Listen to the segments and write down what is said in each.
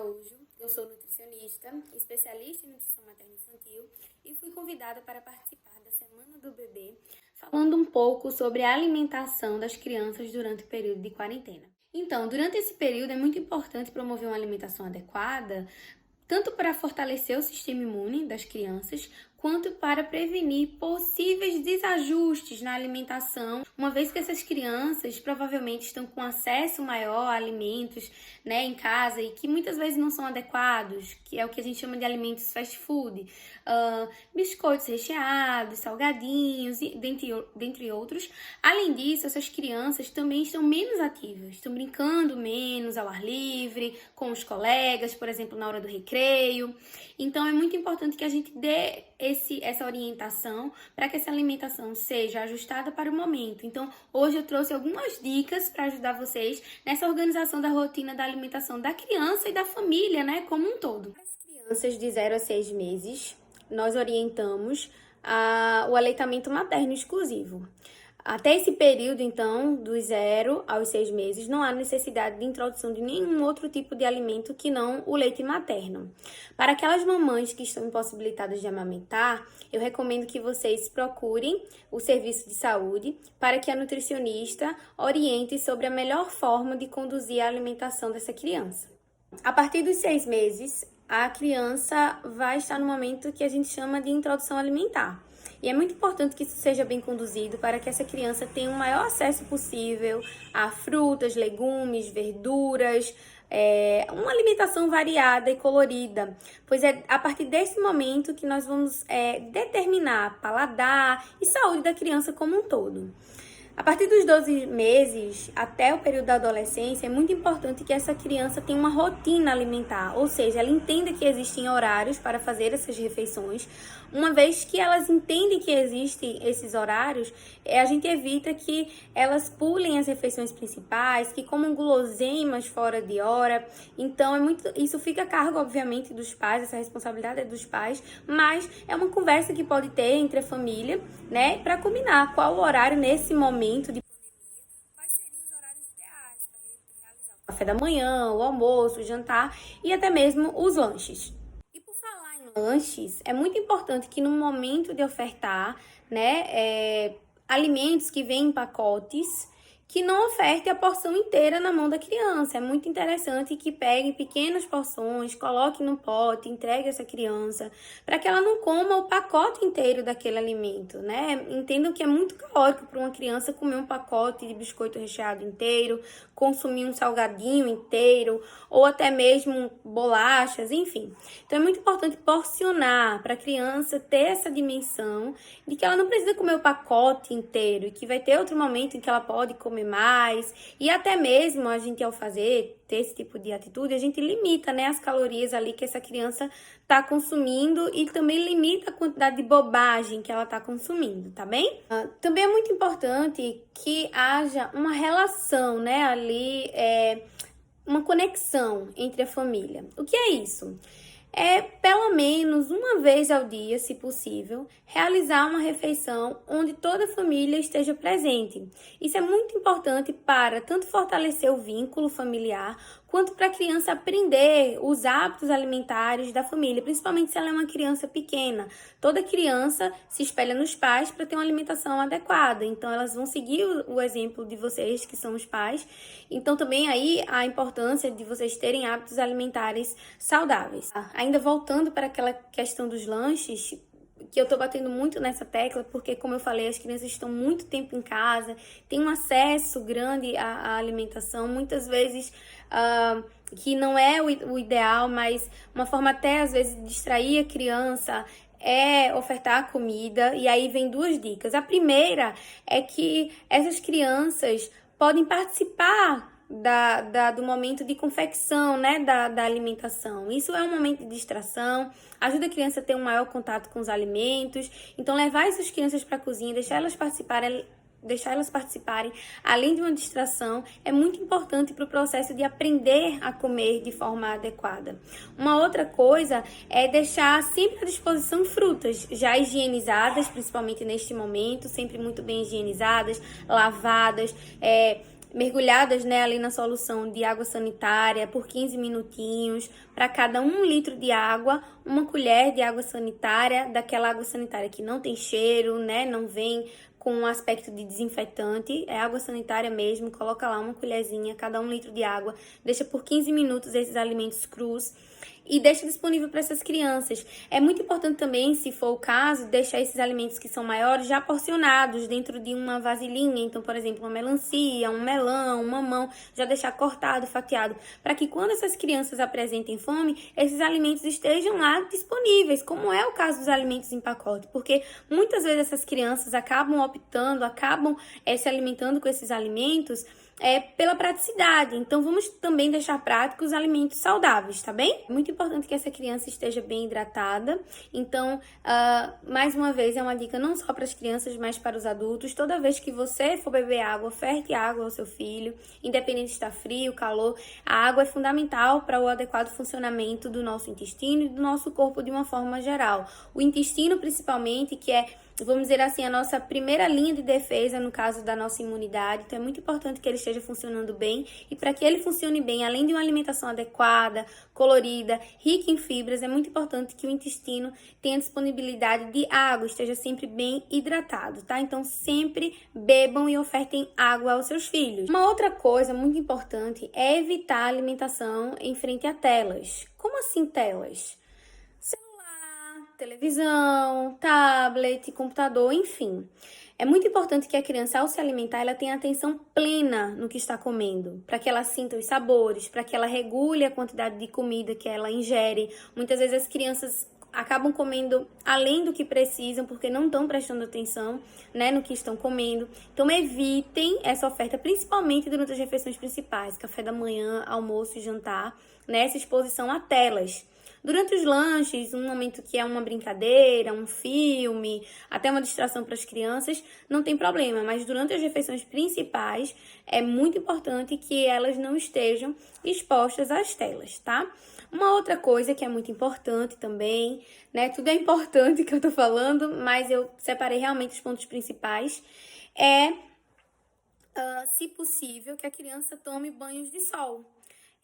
Araújo, eu sou nutricionista, especialista em nutrição materno-infantil e fui convidada para participar da Semana do Bebê, falando um pouco sobre a alimentação das crianças durante o período de quarentena. Então, durante esse período é muito importante promover uma alimentação adequada, tanto para fortalecer o sistema imune das crianças, quanto para prevenir possíveis desajustes na alimentação, uma vez que essas crianças provavelmente estão com acesso maior a alimentos, em casa e que muitas vezes não são adequados, que é o que a gente chama de alimentos fast food, biscoitos recheados, salgadinhos, dentre outros. Além disso, essas crianças também estão menos ativas, estão brincando menos ao ar livre, com os colegas, por exemplo, na hora do recreio. Então, é muito importante que a gente dê essa orientação para que essa alimentação seja ajustada para o momento. Então, hoje eu trouxe algumas dicas para ajudar vocês nessa organização da rotina da alimentação da criança e da família, como um todo. Para as crianças de 0 a 6 meses, nós orientamos o aleitamento materno exclusivo. Até esse período, então, dos 0 aos 6 meses, não há necessidade de introdução de nenhum outro tipo de alimento que não o leite materno. Para aquelas mamães que estão impossibilitadas de amamentar, eu recomendo que vocês procurem o serviço de saúde para que a nutricionista oriente sobre a melhor forma de conduzir a alimentação dessa criança. A partir dos 6 meses, a criança vai estar no momento que a gente chama de introdução alimentar. E é muito importante que isso seja bem conduzido para que essa criança tenha o maior acesso possível a frutas, legumes, verduras, uma alimentação variada e colorida, pois é a partir desse momento que nós vamos determinar paladar e saúde da criança como um todo. A partir dos 12 meses até o período da adolescência, é muito importante que essa criança tenha uma rotina alimentar, ou seja, ela entenda que existem horários para fazer essas refeições. Uma vez que elas entendem que existem esses horários, a gente evita que elas pulem as refeições principais, que comam guloseimas fora de hora. Então, isso fica a cargo, obviamente, dos pais, essa responsabilidade é dos pais, mas é uma conversa que pode ter entre a família, para combinar qual o horário nesse momento de pandemia, quais seriam os horários ideais para realizar o café da manhã, o almoço, o jantar e até mesmo os lanches. E por falar em lanches, é muito importante que no momento de ofertar, alimentos que vêm em pacotes, que não oferte a porção inteira na mão da criança. É muito interessante que peguem pequenas porções, coloquem no pote, entregue essa criança, para que ela não coma o pacote inteiro daquele alimento, Entendam que é muito calórico para uma criança comer um pacote de biscoito recheado inteiro, consumir um salgadinho inteiro, ou até mesmo bolachas, enfim. Então, é muito importante porcionar para a criança ter essa dimensão de que ela não precisa comer o pacote inteiro e que vai ter outro momento em que ela pode comer mais, e até mesmo a gente, ao ter esse tipo de atitude, a gente limita, as calorias ali que essa criança está consumindo e também limita a quantidade de bobagem que ela está consumindo, tá bem? Também é muito importante que haja uma relação, ali, uma conexão entre a família. O que é isso? É, pelo menos uma vez ao dia, se possível, realizar uma refeição onde toda a família esteja presente. Isso é muito importante para tanto fortalecer o vínculo familiar, quanto para a criança aprender os hábitos alimentares da família, principalmente se ela é uma criança pequena. Toda criança se espelha nos pais para ter uma alimentação adequada, então elas vão seguir o exemplo de vocês, que são os pais. Então também aí a importância de vocês terem hábitos alimentares saudáveis. Ainda voltando para aquela questão dos lanches, que eu tô batendo muito nessa tecla, porque, como eu falei, as crianças estão muito tempo em casa, têm um acesso grande à alimentação, muitas vezes que não é o ideal, mas uma forma até, às vezes, de distrair a criança é ofertar comida, e aí vem 2 dicas. A primeira é que essas crianças podem participar do momento de confecção, da alimentação. Isso é um momento de distração, ajuda a criança a ter um maior contato com os alimentos. Então, levar essas crianças para a cozinha, deixar elas participarem, além de uma distração, é muito importante para o processo de aprender a comer de forma adequada. Uma outra coisa é deixar sempre à disposição frutas já higienizadas, principalmente neste momento, sempre muito bem higienizadas, lavadas, mergulhadas, né, ali na solução de água sanitária por 15 minutinhos. Para cada 1 litro de água, 1 colher de água sanitária, daquela água sanitária que não tem cheiro, né, não vem com um aspecto de desinfetante, é água sanitária mesmo, coloca lá 1 colherzinha, cada 1 litro de água, deixa por 15 minutos esses alimentos crus e deixa disponível para essas crianças. É muito importante também, se for o caso, deixar esses alimentos que são maiores já porcionados dentro de uma vasilhinha. Então, por exemplo, uma melancia, um melão, um mamão, já deixar cortado, fatiado, para que quando essas crianças apresentem fome, esses alimentos estejam lá disponíveis, como é o caso dos alimentos em pacote, porque muitas vezes essas crianças acabam se alimentando com esses alimentos pela praticidade. Então, vamos também deixar práticos os alimentos saudáveis, tá bem? Muito importante que essa criança esteja bem hidratada. Então, mais uma vez, é uma dica não só para as crianças, mas para os adultos. Toda vez que você for beber água, oferte água ao seu filho, independente se está frio, calor. A água é fundamental para o adequado funcionamento do nosso intestino e do nosso corpo de uma forma geral. O intestino, principalmente, que é, vamos dizer assim, a nossa primeira linha de defesa no caso da nossa imunidade. Então, é muito importante que ele esteja funcionando bem. E para que ele funcione bem, além de uma alimentação adequada, colorida, rica em fibras, é muito importante que o intestino tenha disponibilidade de água, esteja sempre bem hidratado, tá? Então, sempre bebam e ofertem água aos seus filhos. Uma outra coisa muito importante é evitar a alimentação em frente a telas. Como assim telas? Televisão, tablet, computador, enfim. É muito importante que a criança, ao se alimentar, ela tenha atenção plena no que está comendo, para que ela sinta os sabores, para que ela regule a quantidade de comida que ela ingere. Muitas vezes as crianças acabam comendo além do que precisam, porque não estão prestando atenção, né, no que estão comendo. Então, evitem essa oferta, principalmente durante as refeições principais, café da manhã, almoço e jantar, né, essa exposição a telas. Durante os lanches, um momento que é uma brincadeira, um filme, até uma distração para as crianças, não tem problema. Mas durante as refeições principais, é muito importante que elas não estejam expostas às telas, tá? Uma outra coisa que é muito importante também, né? Tudo é importante que eu tô falando, mas eu separei realmente os pontos principais. Se possível, que a criança tome banhos de sol.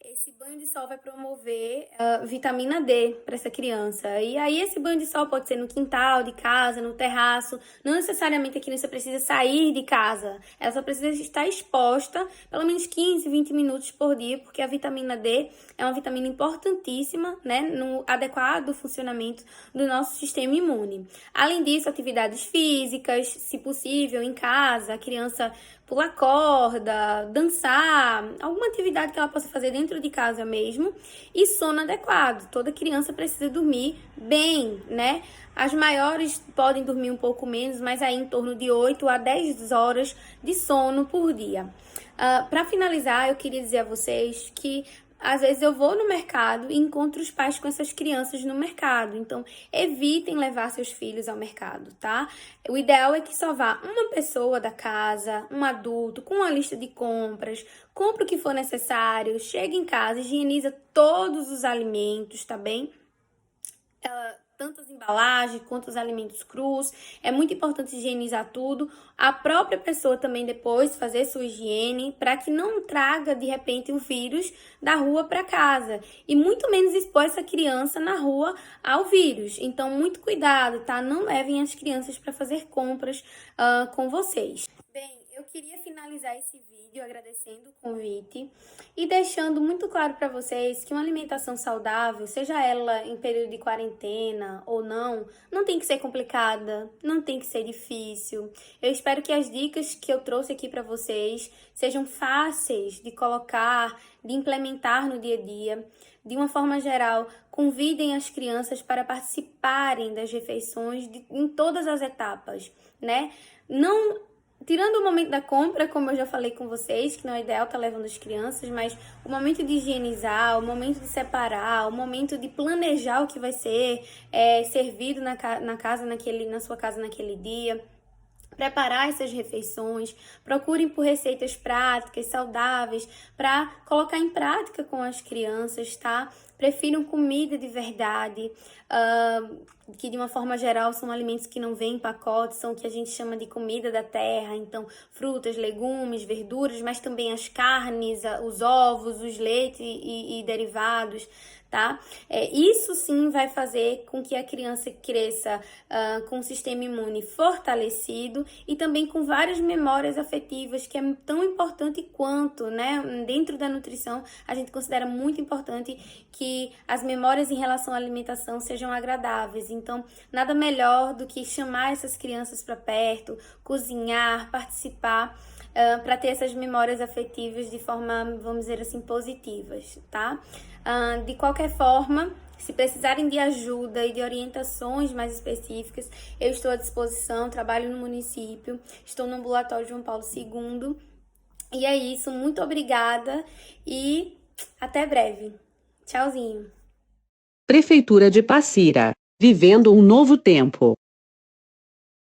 Esse banho de sol vai promover vitamina D para essa criança. E aí esse banho de sol pode ser no quintal de casa, no terraço. Não necessariamente a criança precisa sair de casa. Ela só precisa estar exposta pelo menos 15, 20 minutos por dia, porque a vitamina D é uma vitamina importantíssima, né, no adequado funcionamento do nosso sistema imune. Além disso, atividades físicas, se possível, em casa, a criança pular corda, dançar, alguma atividade que ela possa fazer dentro de casa mesmo, e sono adequado. Toda criança precisa dormir bem, né? As maiores podem dormir um pouco menos, mas aí em torno de 8 a 10 horas de sono por dia. Para finalizar, eu queria dizer a vocês que às vezes eu vou no mercado e encontro os pais com essas crianças no mercado. Então, evitem levar seus filhos ao mercado, tá? O ideal é que só vá uma pessoa da casa, um adulto, com uma lista de compras, compre o que for necessário, chega em casa, higieniza todos os alimentos, tá bem? Tanto as embalagens quanto os alimentos crus. É muito importante higienizar tudo. A própria pessoa também depois fazer sua higiene para que não traga de repente o vírus da rua para casa. E muito menos expor essa criança na rua ao vírus. Então, muito cuidado, tá? Não levem as crianças para fazer compras com vocês. Bem, eu queria finalizar esse vídeo agradecendo o convite e deixando muito claro para vocês que uma alimentação saudável, seja ela em período de quarentena ou não, não tem que ser complicada, não tem que ser difícil. Eu espero que as dicas que eu trouxe aqui para vocês sejam fáceis de colocar, de implementar no dia a dia. De uma forma geral, convidem as crianças para participarem das refeições em todas as etapas, né? Tirando o momento da compra, como eu já falei com vocês, que não é ideal estar levando as crianças, mas o momento de higienizar, o momento de separar, o momento de planejar o que vai ser servido na sua casa naquele dia. preparar essas refeições, procurem por receitas práticas, saudáveis, para colocar em prática com as crianças, tá? Prefiram comida de verdade, que de uma forma geral são alimentos que não vêm em pacotes, são o que a gente chama de comida da terra, então frutas, legumes, verduras, mas também as carnes, os ovos, os leites e derivados, tá? Isso sim vai fazer com que a criança cresça com um sistema imune fortalecido e também com várias memórias afetivas, que é tão importante quanto, né? Dentro da nutrição, a gente considera muito importante que as memórias em relação à alimentação sejam agradáveis. Então, nada melhor do que chamar essas crianças para perto, cozinhar, participar, para ter essas memórias afetivas de forma, vamos dizer assim, positivas, tá? De qualquer forma, se precisarem de ajuda e de orientações mais específicas, eu estou à disposição, trabalho no município, estou no ambulatório João Paulo II. E é isso, muito obrigada e até breve. Tchauzinho. Prefeitura de Passira, vivendo um novo tempo.